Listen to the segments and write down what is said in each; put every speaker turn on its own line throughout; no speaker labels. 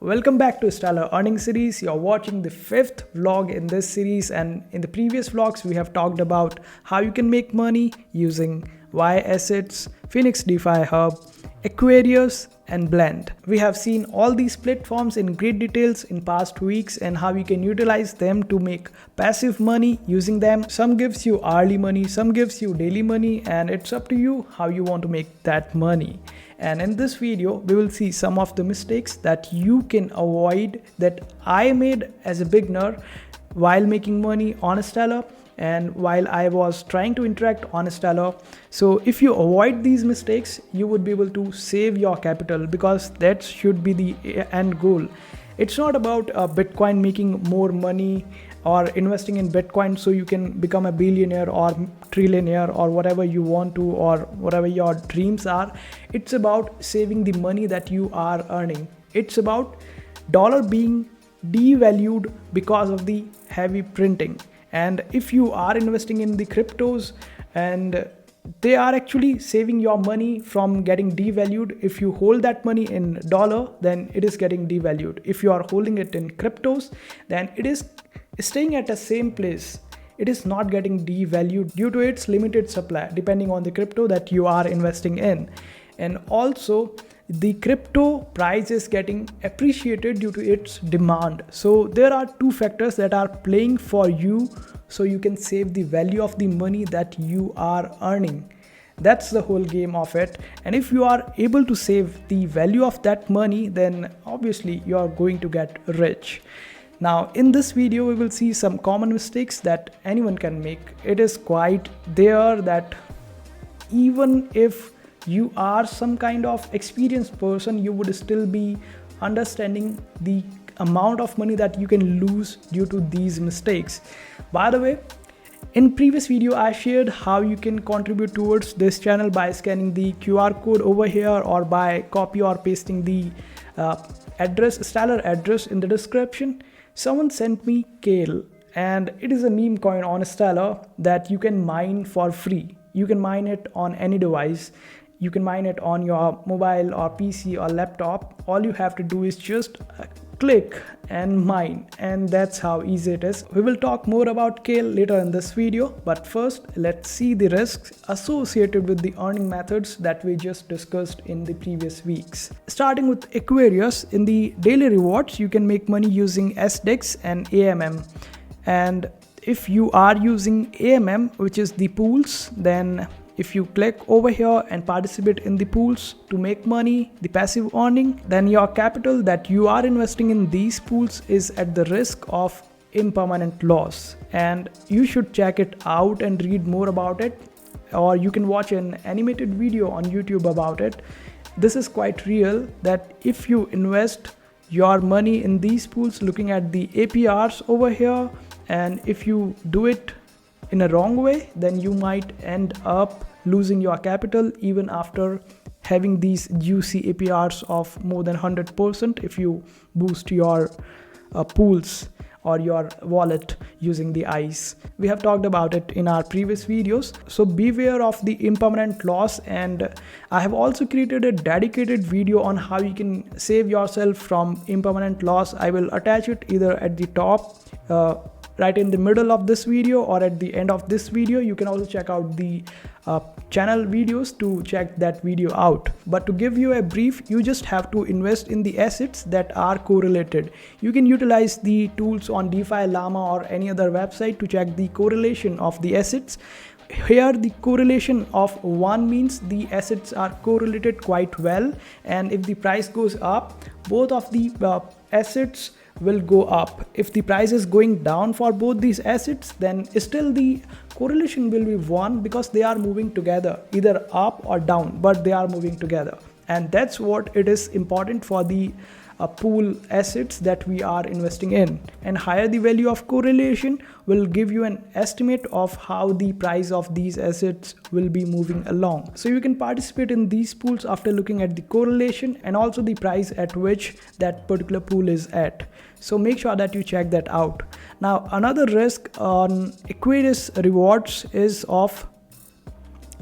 Welcome back to Stellar Earning Series. You're watching the fifth vlog in this series, and in the previous vlogs we have talked about how you can make money using Y Assets, Phoenix DeFi Hub, Aquarius and Blend. We have seen all these platforms in great details in past weeks and how you can utilize them to make passive money using them. Some gives you hourly money, some gives you daily money, and it's up to you how you want to make that money. And in this video, we will see some of the mistakes that you can avoid that I made as a beginner while making money on Stellar and while I was trying to interact on Stellar. So if you avoid these mistakes, you would be able to save your capital, because that should be the end goal. It's not about Bitcoin making more money or investing in Bitcoin so you can become a billionaire or trillionaire or whatever you want to, or whatever your dreams are. It's about saving the money that you are earning. It's about dollar being devalued because of the heavy printing. And if you are investing in the cryptos, and they are actually saving your money from getting devalued. If you hold that money in dollar, then it is getting devalued. If you are holding it in cryptos, then it is staying at the same place. It is not getting devalued due to its limited supply, depending on the crypto that you are investing in. And also, the crypto price is getting appreciated due to its demand. So there are two factors that are playing for you, so you can save the value of the money that you are earning. That's the whole game of it. And if you are able to save the value of that money, then obviously you are going to get rich. Now in this video, we will see some common mistakes that anyone can make. It is quite there that even if you are some kind of experienced person, you would still be understanding the amount of money that you can lose due to these mistakes. By the way, in previous video I shared how you can contribute towards this channel by scanning the QR code over here, or by copy or pasting the Stellar address in the description. Someone sent me Kale, and it is a meme coin on Stellar that you can mine for free. You can mine it on any device. You can mine it on your mobile or PC or laptop. All you have to do is just click and mine, and that's how easy it is. We will talk more about Kale later in this video, but first let's see the risks associated with the earning methods that we just discussed in the previous weeks. Starting with Aquarius, in the daily rewards you can make money using SDEX and AMM. And if you are using AMM, which is the pools, then if you click over here and participate in the pools to make money, the passive earning, then your capital that you are investing in these pools is at the risk of impermanent loss. And you should check it out and read more about it, or you can watch an animated video on YouTube about it. This is quite real, that if you invest your money in these pools looking at the APRs over here, and if you do it in a wrong way, then you might end up losing your capital even after having these juicy APRs of more than 100% if you boost your pools or your wallet using the ICE. We have talked about it in our previous videos, so beware of the impermanent loss. And I have also created a dedicated video on how you can save yourself from impermanent loss. I will attach it either at the top, right in the middle of this video, or at the end of this video. You can also check out the channel videos to check that video out. But to give you a brief, you just have to invest in the assets that are correlated. You can utilize the tools on DeFi, Llama or any other website to check the correlation of the assets. Here the correlation of 1 means the assets are correlated quite well, and if the price goes up, both of the assets will go up. If the price is going down for both these assets, then still the correlation will be 1, because they are moving together, either up or down, but they are moving together. And that's what it is important for the pool assets that we are investing in. And higher the value of correlation will give you an estimate of how the price of these assets will be moving along. So you can participate in these pools after looking at the correlation and also the price at which that particular pool is at. So make sure that you check that out. Now another risk on Aquarius rewards is of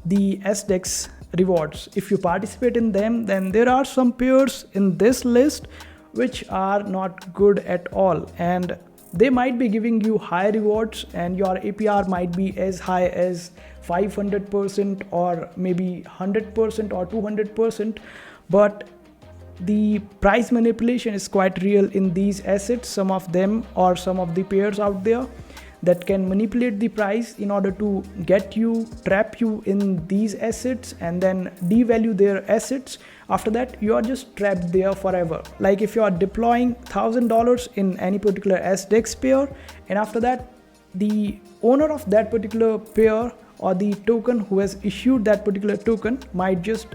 the SDEX rewards. If you participate in them, then there are some pairs in this list which are not good at all, and they might be giving you high rewards and your APR might be as high as 500% or maybe 100% or 200%, but the price manipulation is quite real in these assets. Some of them or some of the pairs out there that can manipulate the price in order to get you, trap you in these assets and then devalue their assets. After that, you are just trapped there forever. Like if you are deploying $1,000 in any particular SDEX pair, and after that, the owner of that particular pair or the token who has issued that particular token might just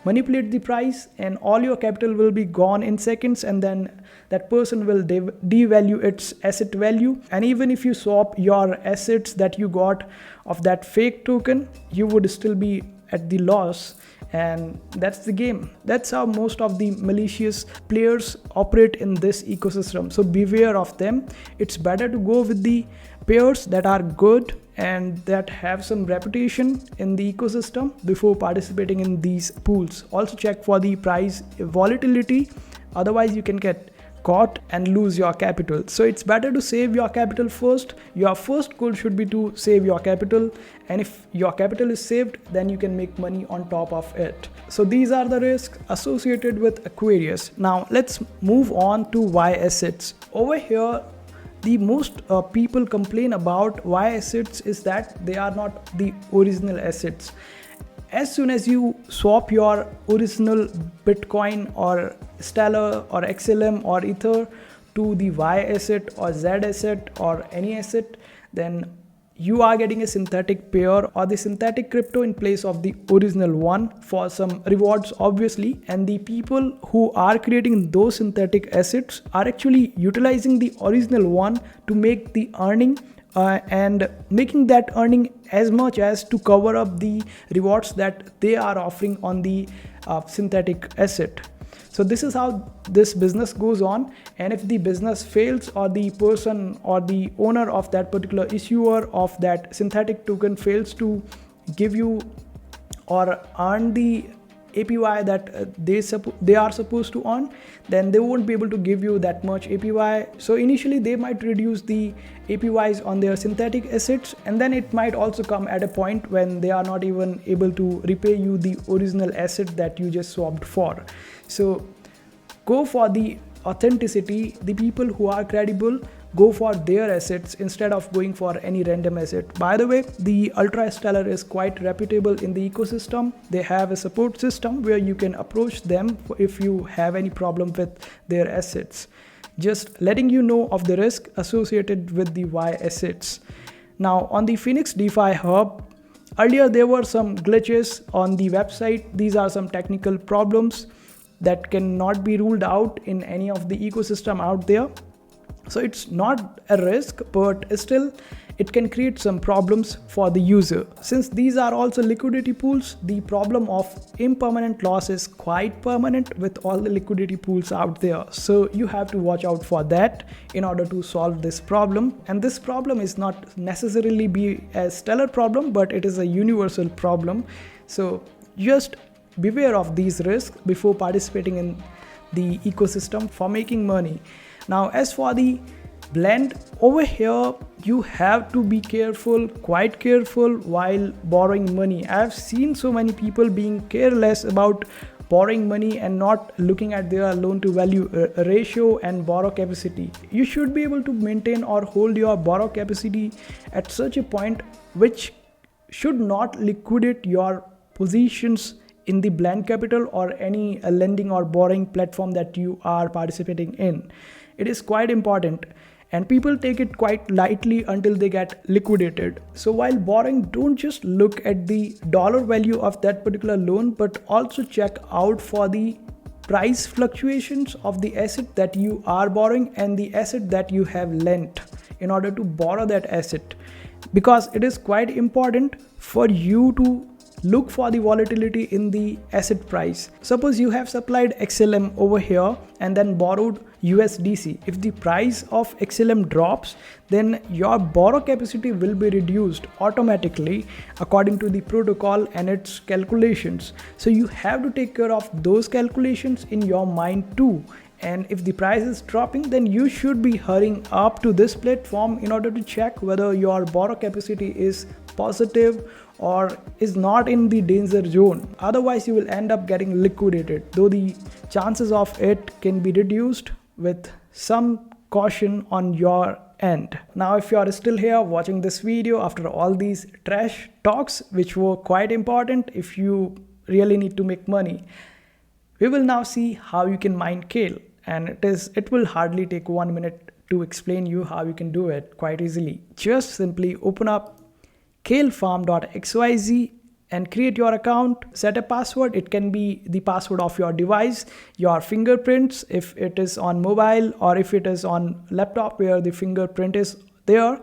manipulate the price and all your capital will be gone in seconds, and then that person will devalue its asset value. And even if you swap your assets that you got of that fake token, you would still be at the loss, and that's the game. That's how most of the malicious players operate in this ecosystem, so beware of them. It's better to go with the pairs that are good and that have some reputation in the ecosystem before participating in these pools. Also check for the price volatility, otherwise you can get caught and lose your capital. So it's better to save your capital first. Your first goal should be to save your capital, and if your capital is saved, then you can make money on top of it. So these are the risks associated with Aquarius. Now let's move on to Y assets. Over here, the most people complain about Y assets is that they are not the original assets. As soon as you swap your original Bitcoin or Stellar or XLM or Ether to the Y asset or Z asset or any asset, then you are getting a synthetic pair or the synthetic crypto in place of the original one for some rewards, obviously. And the people who are creating those synthetic assets are actually utilizing the original one to make the earning and making that earning as much as to cover up the rewards that they are offering on the synthetic asset. So this is how this business goes on, and if the business fails or the person or the owner of that particular issuer of that synthetic token fails to give you or earn the APY that they are supposed to earn, then they won't be able to give you that much APY. So initially they might reduce the APYs on their synthetic assets, and then it might also come at a point when they are not even able to repay you the original asset that you just swapped for. So go for the authenticity. The people who are credible, go for their assets instead of going for any random asset. By the way, the Ultra Stellar is quite reputable in the ecosystem. They have a support system where you can approach them if you have any problem with their assets. Just letting you know of the risk associated with the Y assets. Now on the Phoenix DeFi Hub, earlier there were some glitches on the website. These are some technical problems that cannot be ruled out in any of the ecosystem out there. So it's not a risk, but still it can create some problems for the user. Since these are also liquidity pools, the problem of impermanent loss is quite permanent with all the liquidity pools out there. So you have to watch out for that in order to solve this problem. And this problem is not necessarily be a Stellar problem, but it is a universal problem. So just beware of these risks before participating in the ecosystem for making money. Now as for the blend, over here you have to be careful, quite careful while borrowing money. I have seen so many people being careless about borrowing money and not looking at their loan to value ratio and borrow capacity. You should be able to maintain or hold your borrow capacity at such a point which should not liquidate your positions in the blend capital or any lending or borrowing platform that you are participating in. It is quite important, and people take it quite lightly until they get liquidated. So while borrowing, don't just look at the dollar value of that particular loan, but also check out for the price fluctuations of the asset that you are borrowing and the asset that you have lent in order to borrow that asset, because it is quite important for you to look for the volatility in the asset price. Suppose you have supplied XLM over here and then borrowed USDC. If the price of XLM drops, then your borrow capacity will be reduced automatically according to the protocol and its calculations. So you have to take care of those calculations in your mind too. and if the price is dropping, then you should be hurrying up to this platform in order to check whether your borrow capacity is positive or is not in the danger zone. Otherwise you will end up getting liquidated, though the chances of it can be reduced with some caution on your end. Now if you are still here watching this video after all these trash talks, which were quite important if you really need to make money, we will now see how you can mine Kale, and it will hardly take 1 minute to explain you how you can do it quite easily. Just simply open up kalefarm.xyz and create your account, set a password. It can be the password of your device, your fingerprints if it is on mobile, or if it is on laptop where the fingerprint is there,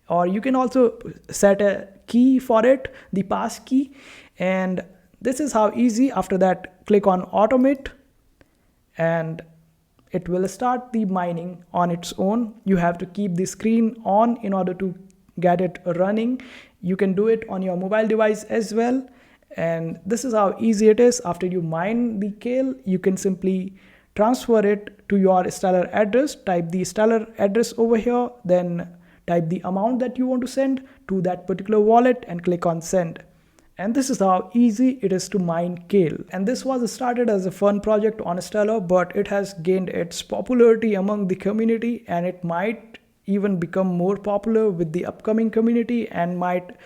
or you can also set a key for it, the pass key. And this is how easy. After that, click on automate and it will start the mining on its own. You have to keep the screen on in order to get it running. You can do it on your mobile device as well. And this is how easy it is. After you mine the Kale, you can simply transfer it to your Stellar address. Type the Stellar address over here, then type the amount that you want to send to that particular wallet and click on send. And this is how easy it is to mine Kale. And this was started as a fun project on Stellar, but it has gained its popularity among the community, and it might even become more popular with the upcoming community and might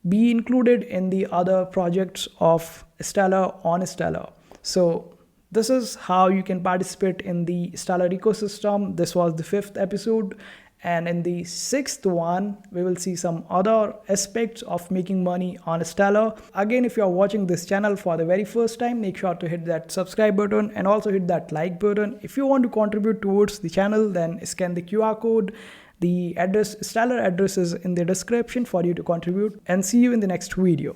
be included in the other projects of Stellar on Stellar. So this is how you can participate in the Stellar ecosystem. This was the 5th episode. And in the 6th one, we will see some other aspects of making money on Stellar. Again, if you are watching this channel for the very first time, make sure to hit that subscribe button and also hit that like button. If you want to contribute towards the channel, then scan the QR code. The Stellar address is in the description for you to contribute, and see you in the next video.